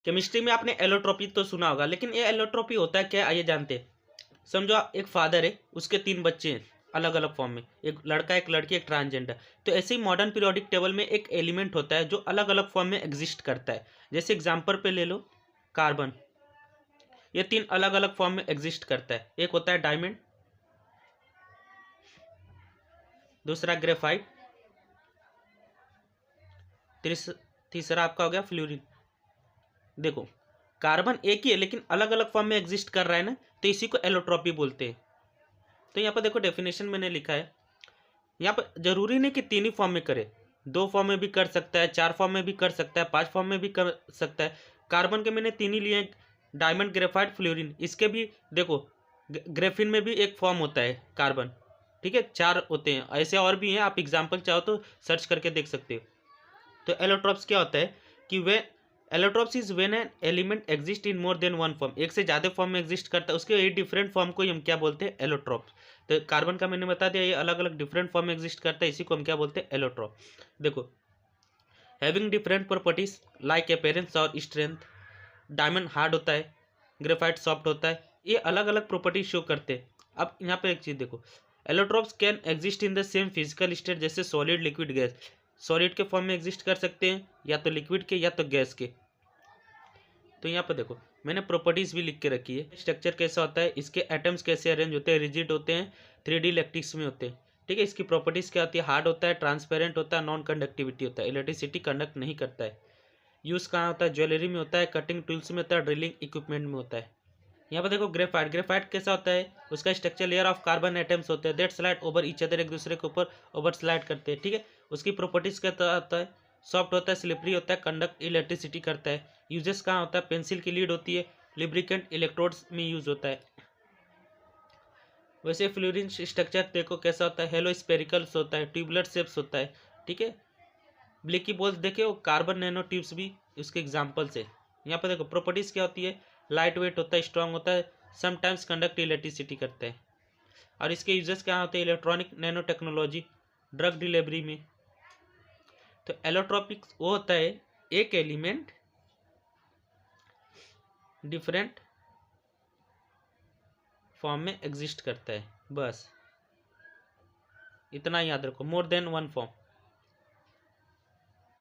Chemistry में आपने allotropy तो सुना होगा, लेकिन ये एलोट्रोपी होता है क्या, आइए जानते हैं। समझो एक फादर है, उसके 3 बच्चे हैं अलग अलग फॉर्म में, एक लड़का एक लड़की एक ट्रांसजेंडर। तो ऐसे ही मॉडर्न पीरियोडिक टेबल में एक एलिमेंट होता है जो अलग अलग फॉर्म में एग्जिस्ट करता है। जैसे एग्जाम्पल पे ले लो कार्बन, ये 3 अलग अलग फॉर्म में एग्जिस्ट करता है। एक होता है डायमंड, दूसरा ग्रेफाइट, तीसरा आपका हो गया फ्लोरीन। देखो कार्बन एक ही है लेकिन अलग अलग फॉर्म में एग्जिस्ट कर रहा है ना, तो इसी को एलोट्रॉपी बोलते हैं। तो यहाँ पर देखो डेफिनेशन मैंने लिखा है, यहाँ पर जरूरी नहीं कि 3 ही फॉर्म में करे, 2 फॉर्म में भी कर सकता है, 4 फॉर्म में भी कर सकता है, 5 फॉर्म में भी कर सकता है। कार्बन के मैंने 3 ही लिए, डायमंड ग्रेफाइट फ्लोरीन। इसके भी देखो ग्रेफिन में भी एक फॉर्म होता है कार्बन, ठीक है, 4 होते हैं, ऐसे और भी हैं, आप एग्जाम्पल चाहो तो सर्च करके देख सकते हो। तो एलोट्रॉप्स क्या होता है कि वे allotropes is when an element exist in more than one form, एक से ज़्यादा फॉर्म में एग्जिस्ट करता है, उसके 8 डिफरेंट फॉर्म को हम क्या बोलते हैं, एलोट्रॉप्स। तो कार्बन का मैंने बता दिया, ये अलग अलग डिफरेंट फॉर्म में एग्जिस्ट करता है, इसी को हम क्या बोलते हैं, एलोट्रॉप। देखो having different properties like appearance और स्ट्रेंथ, डायमंड हार्ड होता है, ग्रेफाइट सॉफ्ट होता है, ये अलग अलग प्रॉपर्टीज शो करते हैं। अब यहाँ पे एक चीज़ देखो, allotropes can exist in the same physical state, जैसे सॉलिड लिक्विड गैस, सॉलिड के फॉर्म में एग्जिस्ट कर सकते हैं, या तो लिक्विड के या तो गैस के। तो यहाँ पर देखो मैंने प्रॉपर्टीज भी लिख के रखी है, स्ट्रक्चर कैसा होता है, इसके एटम्स कैसे अरेंज होते हैं, रिजिड होते हैं, 3D लैक्टिक्स में होते हैं, ठीक है। इसकी प्रॉपर्टीज क्या होती है, हार्ड होता है, ट्रांसपेरेंट होता है, नॉन कंडक्टिविटी होता है, इलेक्ट्रिसिटी कंडक्ट नहीं करता है। यूज़ कहाँ होता है, ज्वेलरी में होता है, कटिंग टूल्स में होता है, ड्रिलिंग इक्विपमेंट में होता है। यहाँ पर देखो ग्रेफाइट, ग्रेफाइट कैसा होता है, उसका structure layer of carbon atoms होते हैं that slide over each other, एक दूसरे के ऊपर ओवर स्लाइड करते हैं, ठीक है। उसकी प्रॉपर्टीज क्या होता है, सॉफ्ट होता है, स्लिपरी होता है, कंडक्ट इलेक्ट्रिसिटी करता है। यूजेस कहाँ होता है, पेंसिल की लीड होती है, लिब्रिकेंट इलेक्ट्रोड्स में यूज होता है। वैसे फ्लोरीन स्ट्रक्चर देखो कैसा होता है, हेलो स्पेरिकल्स होता है, ट्यूबुलर शेप्स होता है, ठीक है। ब्लिकी बॉल्स देखे, वो कार्बन नैनो ट्यूब्स भी उसके एग्जाम्पल्स है। यहाँ पर देखो प्रॉपर्टीज क्या होती है, लाइट वेट होता है, स्ट्रांग होता है, समटाइम्स कंडक्ट इलेक्ट्रिसिटी करता है। और इसके यूजेस क्या होते हैं, electronic nano technology, drug delivery में। तो एलोट्रॉपिक वो होता है एक एलिमेंट डिफरेंट फॉर्म में एग्जिस्ट करता है, बस इतना याद रखो, मोर देन वन फॉर्म।